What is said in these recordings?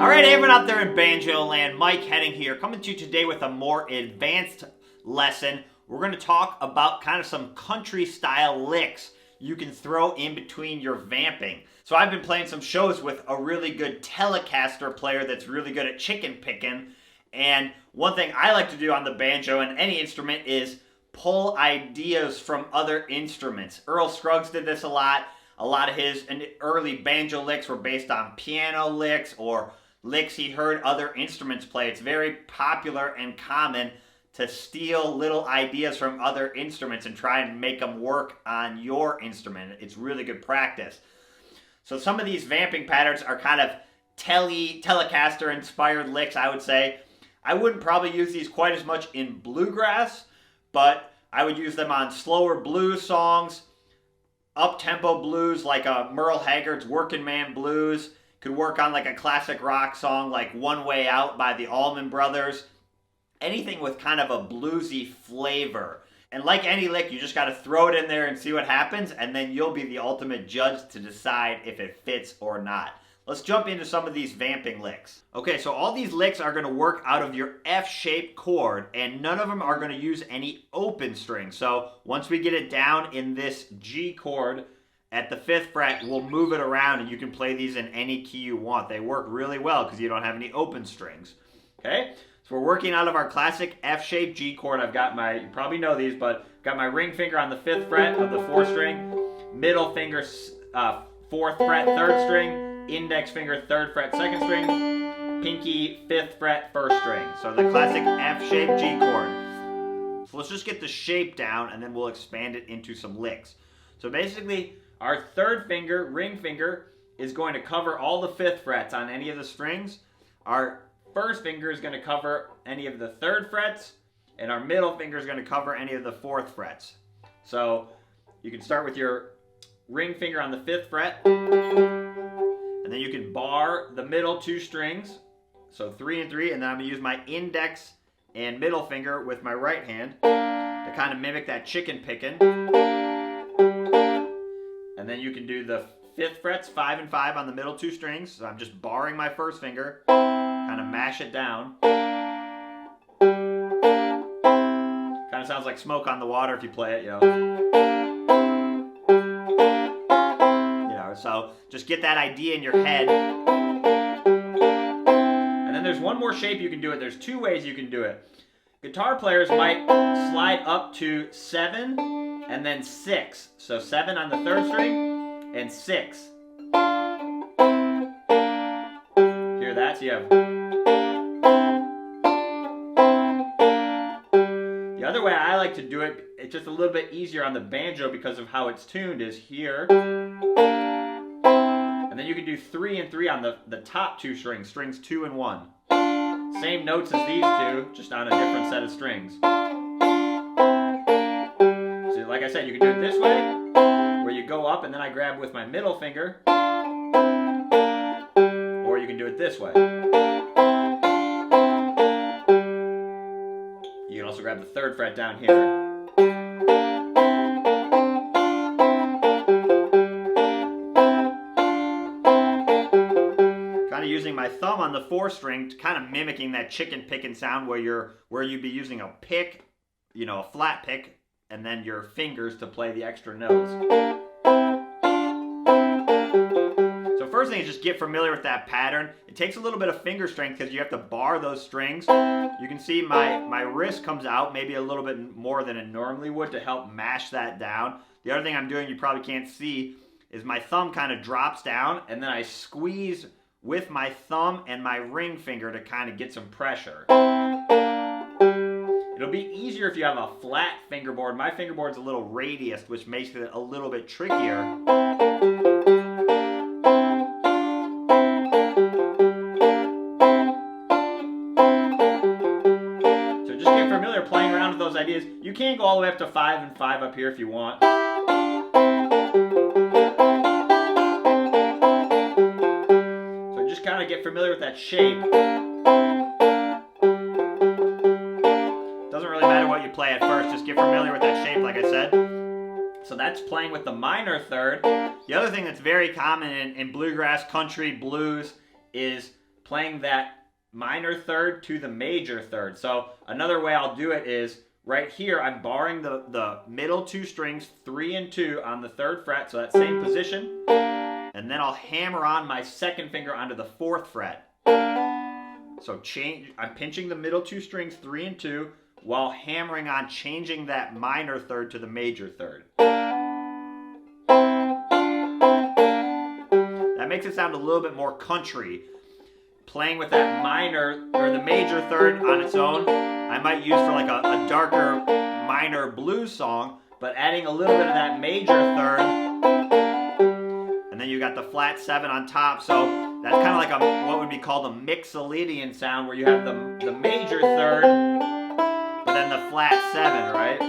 Alright, everyone out there in Banjo land, Mike Heading here, coming to you today with a more advanced lesson. We're going to talk about kind of some country style licks you can throw in between your vamping. So I've been playing some shows with a really good Telecaster player that's really good at chicken picking. And one thing I like to do on the banjo and any instrument is pull ideas from other instruments. Earl Scruggs did this a lot. A lot of his early banjo licks were based on piano licks or licks he heard other instruments play. It's very popular and common to steal little ideas from other instruments and try and make them work on your instrument. It's really good practice. So some of these vamping patterns are kind of Telecaster inspired licks, I would say. I wouldn't probably use these quite as much in bluegrass, but I would use them on slower blues songs, up-tempo blues like Merle Haggard's Working Man Blues. Could work on like a classic rock song like One Way Out by the Allman Brothers. Anything with kind of a bluesy flavor. And like any lick, you just got to throw it in there and see what happens, and then you'll be the ultimate judge to decide if it fits or not. Let's jump into some of these vamping licks. Okay, so all these licks are going to work out of your F-shaped chord, and none of them are going to use any open string. So once we get it down in this G chord at the 5th fret, we'll move it around and you can play these in any key you want. They work really well because you don't have any open strings. Okay, so we're working out of our classic F-shaped G chord. I've got my, you probably know these, but got my ring finger on the 5th fret of the 4th string, middle finger 4th fret 3rd string, index finger 3rd fret 2nd string, pinky 5th fret 1st string. So the classic F-shaped G chord. So let's just get the shape down and then we'll expand it into some licks. So basically, our 3rd finger, ring finger, is going to cover all the 5th frets on any of the strings. Our 1st finger is going to cover any of the 3rd frets, and our middle finger is going to cover any of the 4th frets. So you can start with your ring finger on the 5th fret, and then you can bar the middle 2 strings, so 3 and 3, and then I'm going to use my index and middle finger with my right hand to kind of mimic that chicken picking. And then you can do the 5th frets, 5 and 5 on the middle 2 strings. So I'm just barring my 1st finger, kind of mash it down. Kind of sounds like Smoke on the Water if you play it, so just get that idea in your head. And then there's one more shape you can do it. There's 2 ways you can do it. Guitar players might slide up to 7 and then 6. So 7 on the 3rd string and 6. Hear that? So you have. The other way I like to do it, it's just a little bit easier on the banjo because of how it's tuned, is here. And then you can do 3 and 3 on the top 2 strings, strings 2 and 1. Same notes as these 2, just on a different set of strings. So like I said, you can do it this way, where you go up and then I grab with my middle finger. Or you can do it this way. You can also grab the 3rd fret down here. Using my thumb on the 4th string, kind of mimicking that chicken picking sound where you'd be using a pick, a flat pick, and then your fingers to play the extra notes. So first thing is just get familiar with that pattern. It takes a little bit of finger strength because you have to bar those strings. You can see my wrist comes out maybe a little bit more than it normally would to help mash that down. The other thing I'm doing you probably can't see is my thumb kind of drops down and then I squeeze with my thumb and my ring finger to kind of get some pressure. It'll be easier if you have a flat fingerboard. My fingerboard's a little radiused, which makes it a little bit trickier. So just get familiar playing around with those ideas. You can go all the way up to 5 and 5 up here if you want. Kind of get familiar with that shape. Doesn't really matter what you play at first, just get familiar with that shape like I said. So that's playing with the minor 3rd. The other thing that's very common in bluegrass, country, blues is playing that minor third to the major third. So another way I'll do it is right here, I'm barring the middle 2 strings, 3 and 2 on the 3rd fret, so that same position. And then I'll hammer on my 2nd finger onto the 4th fret. So I'm pinching the middle 2 strings, 3 and 2, while hammering on changing that minor third to the major third. That makes it sound a little bit more country. Playing with that minor or the major third on its own, I might use for like a darker minor blues song, but adding a little bit of that major third, and then you got the flat 7 on top, so that's kind of like what would be called a mixolydian sound, where you have the major third, but then the flat 7, right?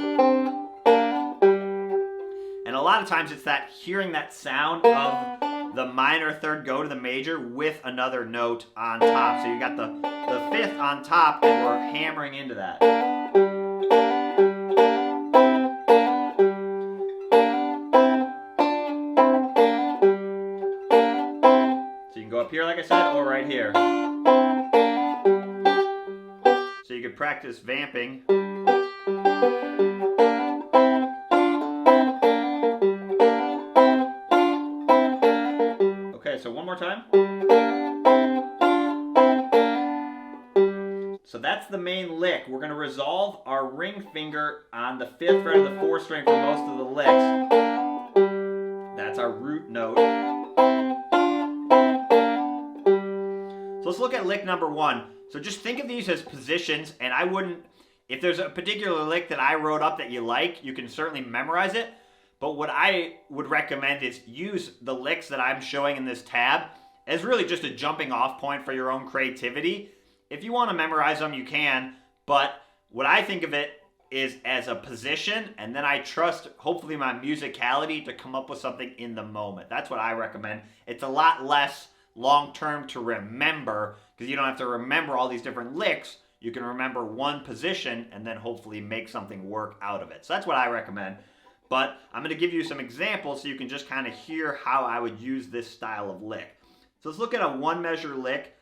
And a lot of times it's that hearing that sound of the minor third go to the major with another note on top. So you got the 5th on top, and we're hammering into that. So you can go up here, like I said, or right here. So you could practice vamping. So one more time. So that's the main lick. We're going to resolve our ring finger on the 5th fret of the 4th string for most of the licks. That's our root note. So let's look at lick number 1. So just think of these as positions, and I wouldn't, if there's a particular lick that I wrote up that you like, you can certainly memorize it. But what I would recommend is use the licks that I'm showing in this tab as really just a jumping off point for your own creativity. If you want to memorize them, you can. But what I think of it is as a position, and then I trust, hopefully, my musicality to come up with something in the moment. That's what I recommend. It's a lot less long-term to remember, because you don't have to remember all these different licks. You can remember one position and then hopefully make something work out of it. So that's what I recommend. But I'm going to give you some examples so you can just kind of hear how I would use this style of lick. So let's look at a 1-measure lick,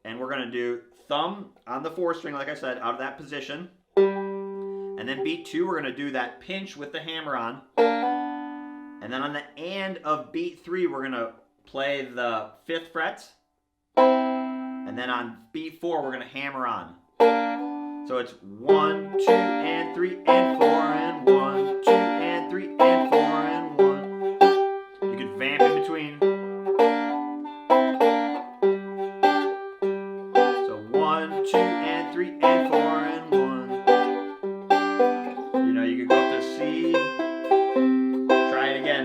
and we're going to do thumb on the 4th string, like I said, out of that position. And then beat 2, we're going to do that pinch with the hammer on. And then on the and of beat 3, we're going to play the 5th frets. And then on beat 4, we're going to hammer on. So it's 1, 2, and 3, and 4, and 1, 2, and 3, and 4, and 1. You can vamp in between. So 1, 2, and 3, and 4, and 1. You know, you could go up to C. Try it again.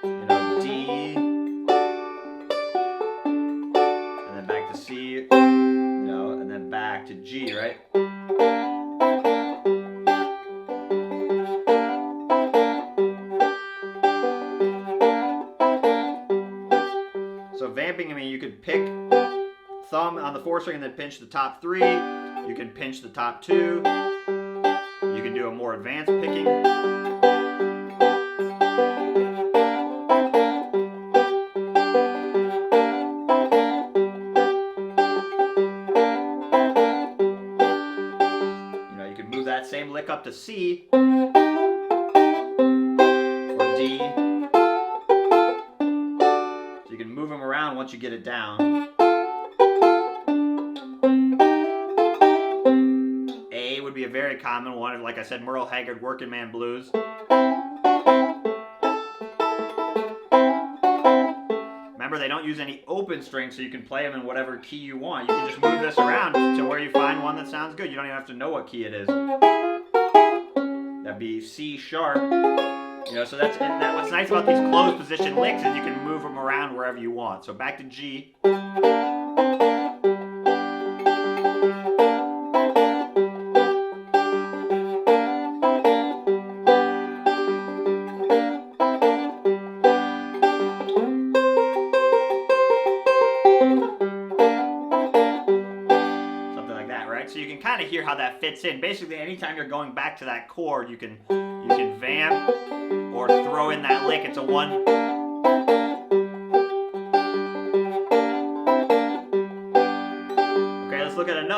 You know, D. And then back to C. You know, and then back to G, right? So vamping, I mean, you could pick thumb on the 4th string and then pinch the top 3. You can pinch the top 2. You can do a more advanced picking. You know, you can move that same lick up to C or D. So you can move them around once you get it down. A would be a very common one, like I said, Merle Haggard Working Man Blues. Remember, they don't use any open strings, so you can play them in whatever key you want. You can just move this around to where you find one that sounds good. You don't even have to know what key it is. That'd be C sharp. You know, so that's what's nice about these closed position licks is you can move them around wherever you want. So back to G. So you can kind of hear how that fits in. Basically, anytime you're going back to that chord, you can vamp or throw in that lick. It's a 1,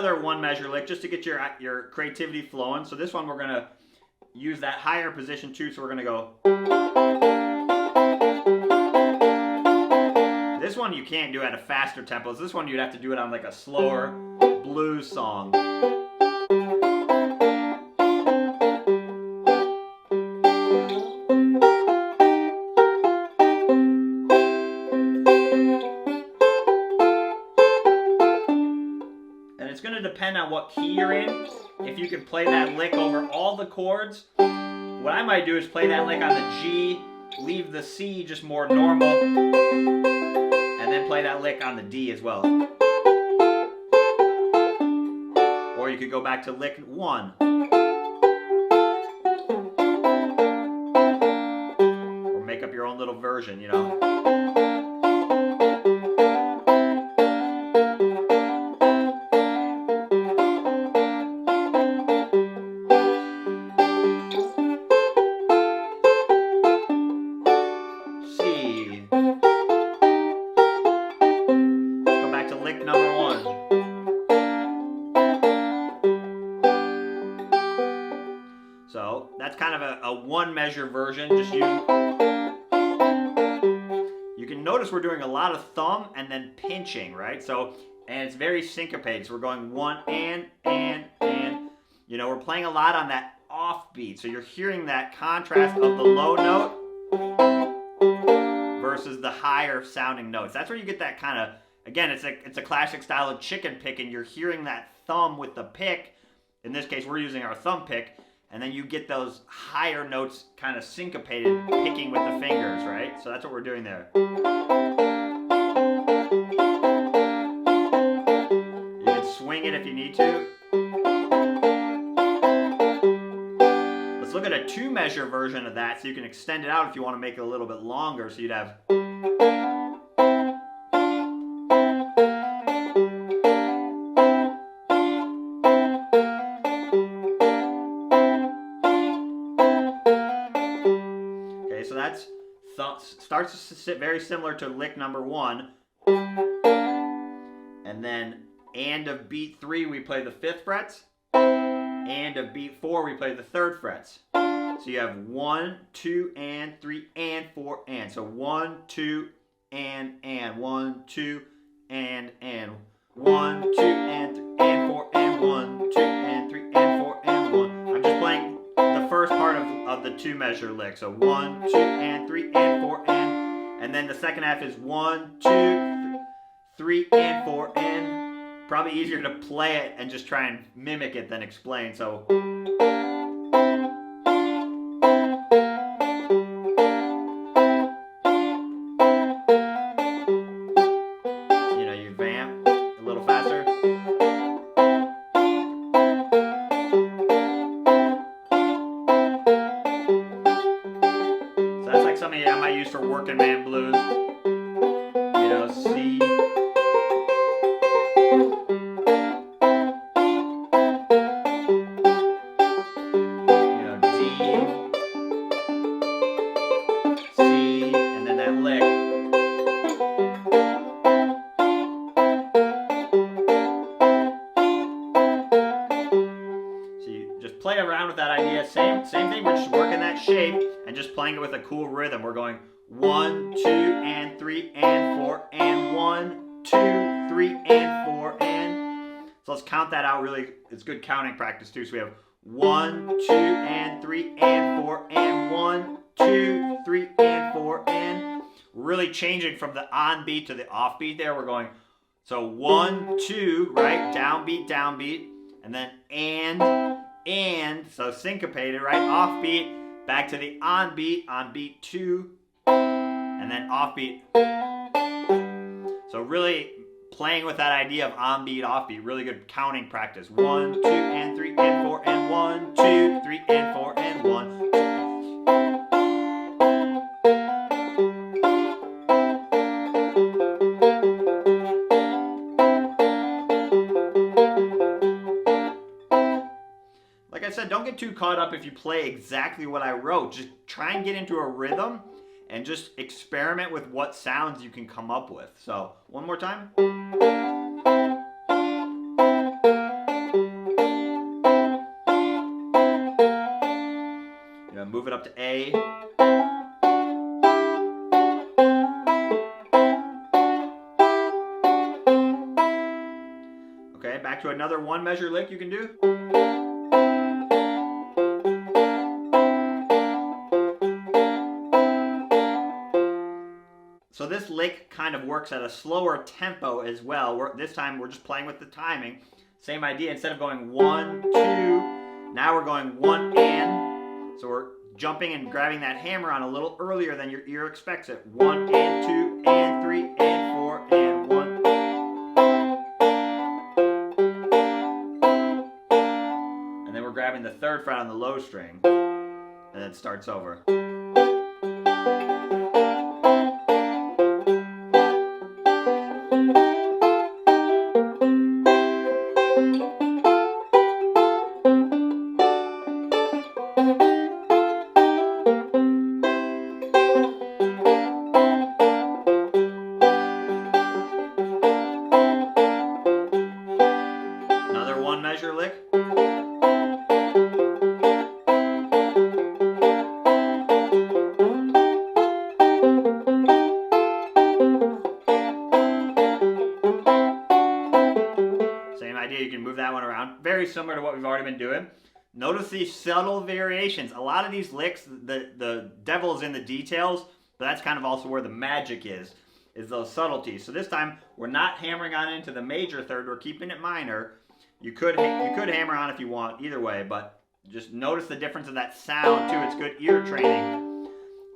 another one measure lick just to get your creativity flowing. So this one we're gonna use that higher position too. So we're gonna go. This one you can't do at a faster tempo. This one you'd have to do it on like a slower blues song. And it's going to depend on what key you're in. If you can play that lick over all the chords, what I might do is play that lick on the G, leave the C just more normal, and then play that lick on the D as well. Or you could go back to lick 1. Or make up your own little version, you know. So that's kind of a one measure version. Just you can notice we're doing a lot of thumb and then pinching, right? So, and it's very syncopated. So we're going one and. You know, we're playing a lot on that off beat. So you're hearing that contrast of the low note versus the higher sounding notes. That's where you get that kind of, again, it's a classic style of chicken picking. You're hearing that thumb with the pick. In this case, we're using our thumb pick. And then you get those higher notes kind of syncopated, picking with the fingers, right? So that's what we're doing there. You can swing it if you need to. Let's look at a 2-measure version of that so you can extend it out if you want to make it a little bit longer. So you'd have... So that's starts to sit very similar to lick number 1. And then and of beat 3 we play the 5th frets. And of beat 4 we play the 3rd frets. So you have 1, 2, and 3, and 4, and. So 1, 2, and 1, 2, and 1, 2, and 3, and 4, and 1, 2, and 3, and 4, and 1. I'm just playing the first part of the 2-measure lick. So 1, 2, and 3, and 4, and then the second half is 1, 2, 3, and 4, and. Probably easier to play it and just try and mimic it than explain. So. You know, you vamp a little faster. Something I might use for working man blues. You know, C. You know, D. C. And then that lick. So you just play around with that idea. Same thing, we're just working that shape. And just playing it with a cool rhythm. We're going 1, 2, and 3, and 4, and 1, 2, 3, and 4, and. So let's count that out really. It's good counting practice too. So we have 1, 2, and 3, and 4, and 1, 2, 3, and 4, and. Really changing from the on beat to the off beat there. We're going, so 1, 2, right? Downbeat, downbeat. And then and. So syncopated, right? Off beat. Back to the on beat 2, and then off beat. So really playing with that idea of on beat, off beat, really good counting practice. 1, 2, and 3, and 4, and 1, 2, 3, and 4, and 1. 2. Like I said, don't get too caught up if you play exactly what I wrote. Just try and get into a rhythm and just experiment with what sounds you can come up with. So, one more time. Move it up to A. Okay, back to another one measure lick you can do. So this lick kind of works at a slower tempo as well. This time we're just playing with the timing. Same idea, instead of going 1, 2, now we're going 1 and. So we're jumping and grabbing that hammer on a little earlier than your ear expects it. 1 and 2 and 3 and 4 and 1. And then we're grabbing the 3rd fret on the low string. And then it starts over. Another one measure lick. Same idea, you can move that one around. Very similar to what we've already been doing. Notice these subtle variations. A lot of these licks, the devil is in the details, but that's kind of also where the magic is those subtleties. So this time, we're not hammering on into the major 3rd, we're keeping it minor. You could hammer on if you want, either way, but just notice the difference in that sound too. It's good ear training.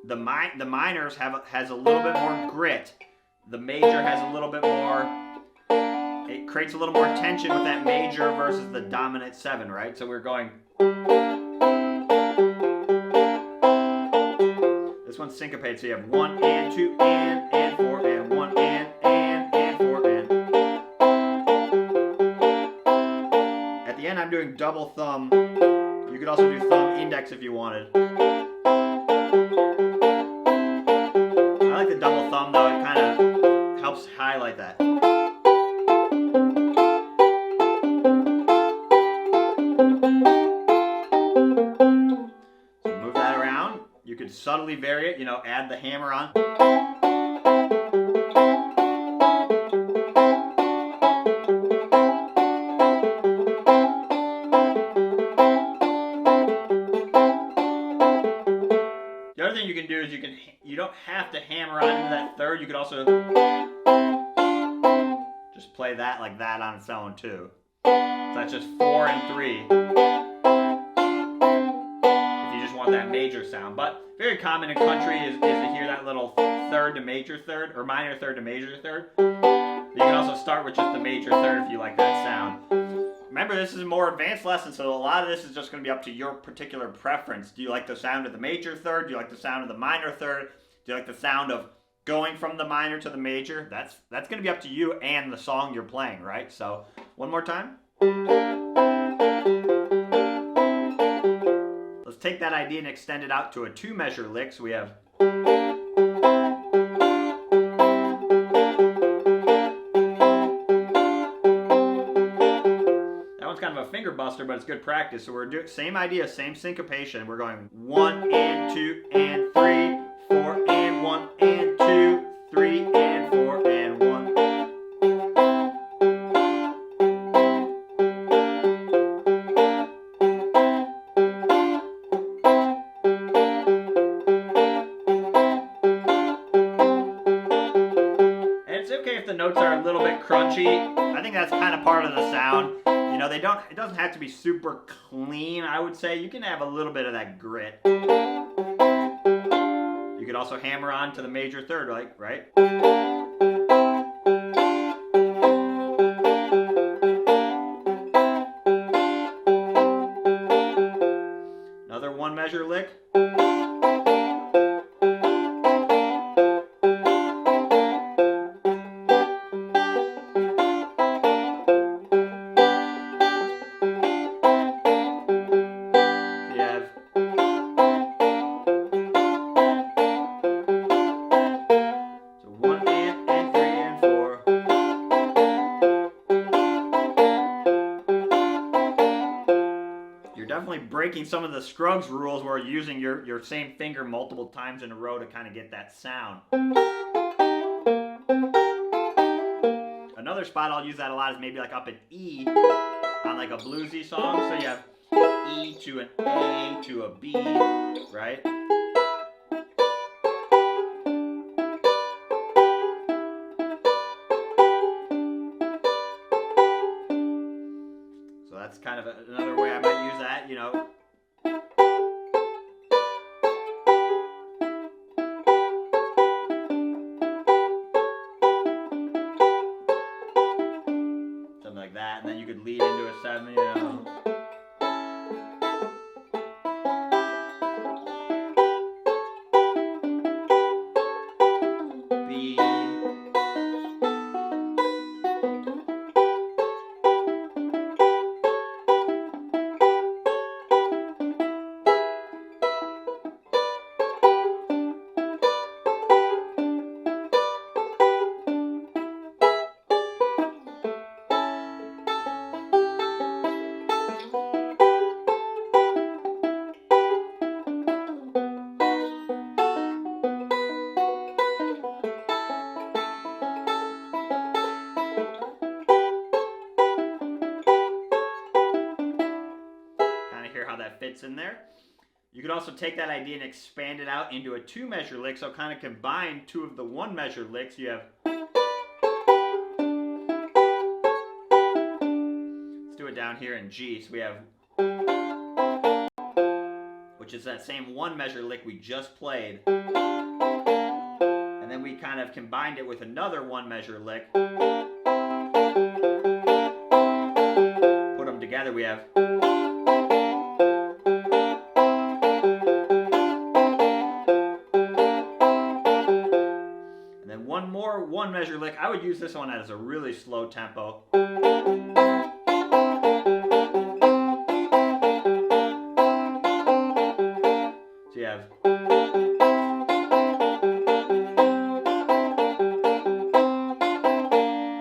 The minors has a little bit more grit. The major has a little bit more. It creates a little more tension with that major versus the dominant 7, right? So we're going. This one's syncopated, so you have 1 and 2 and 4 and 1 and 4 and. At the end, I'm doing double thumb. You could also do thumb index if you wanted. I like the double thumb though, it kind of helps highlight that. So move that around. You could subtly vary it, add the hammer on. The other thing you can do is you don't have to hammer on into that 3rd. You could also just play that like that on its own too. So that's just 4 and 3. If you just want that major sound. But very common in country is to hear that little 3rd to major 3rd, or minor 3rd to major 3rd. But you can also start with just the major 3rd if you like that sound. Remember, this is a more advanced lesson, so a lot of this is just going to be up to your particular preference. Do you like the sound of the major 3rd? Do you like the sound of the minor 3rd? Do you like the sound of going from the minor to the major? That's going to be up to you and the song you're playing, right? So, one more time. Let's take that idea and extend it out to a 2 measure lick. So we have. Kind of a finger buster, but it's good practice. So we're doing same idea, same syncopation. We're going 1 and 2 and 3, 4 and 1 and 2, 3 and 4 and 1. And it's okay if the notes are a little bit crunchy. I think that's kind of part of the sound. It doesn't have to be super clean, I would say. You can have a little bit of that grit. You could also hammer on to the major 3rd, right? Another 1 measure lick. breaking some of the Scruggs rules where you're using your same finger multiple times in a row to kind of get that sound. Another spot I'll use that a lot is maybe like up an E on like a bluesy song. So you have E to an A to a B, right? So that's kind of another way I might use that, you know. Something like that, and then you could lead into a 7, you know. B. Hear how that fits in there. You could also take that idea and expand it out into a 2-measure lick, so kind of combine 2 of the 1-measure licks. You have, let's do it down here in G. So we have, which is that same 1-measure lick we just played, and then we kind of combined it with another 1-measure lick. Put them together, we have. One more 1-measure lick. I would use this one as a really slow tempo. So you have.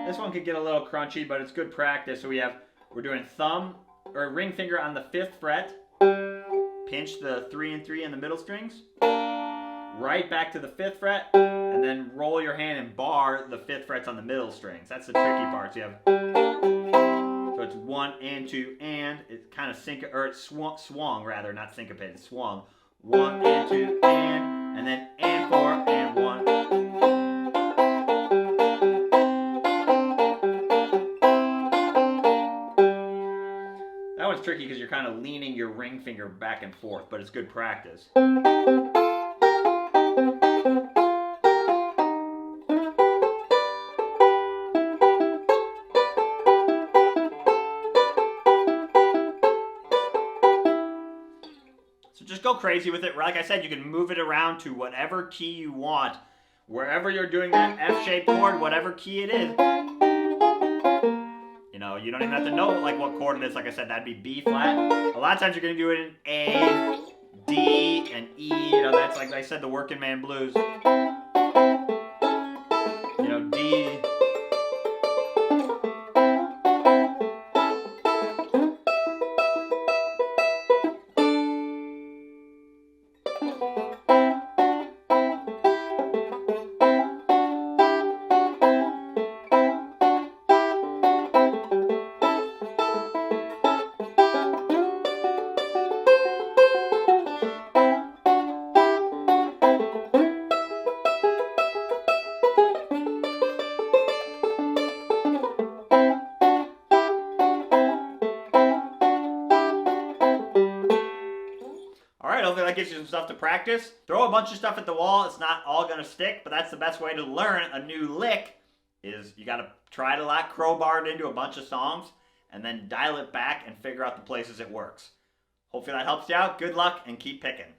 This one could get a little crunchy, but it's good practice. So we're doing thumb or ring finger on the 5th fret, pinch the 3 and 3 in the middle strings, right back to the 5th fret, and then roll your hand and bar the 5th frets on the middle strings. That's the tricky part. So you have, so it's 1 and 2 and it's kind of it's swung rather, not syncopated, swung. 1 and 2 and then 4 and 1. That one's tricky because you're kind of leaning your ring finger back and forth, but it's good practice. So just go crazy with it. Like I said, you can move it around to whatever key you want. Wherever you're doing that F-shaped chord, whatever key it is. You know, you don't even have to know like what chord it is. Like I said, that'd be B flat. A lot of times you're going to do it in A, D, and E. You know, that's like I said, the working man blues. You know, D. Alright, hopefully that gives you some stuff to practice. Throw a bunch of stuff at the wall. It's not all going to stick, but that's the best way to learn a new lick is you got to try it a lot, crowbar it into a bunch of songs, and then dial it back and figure out the places it works. Hopefully that helps you out. Good luck and keep picking.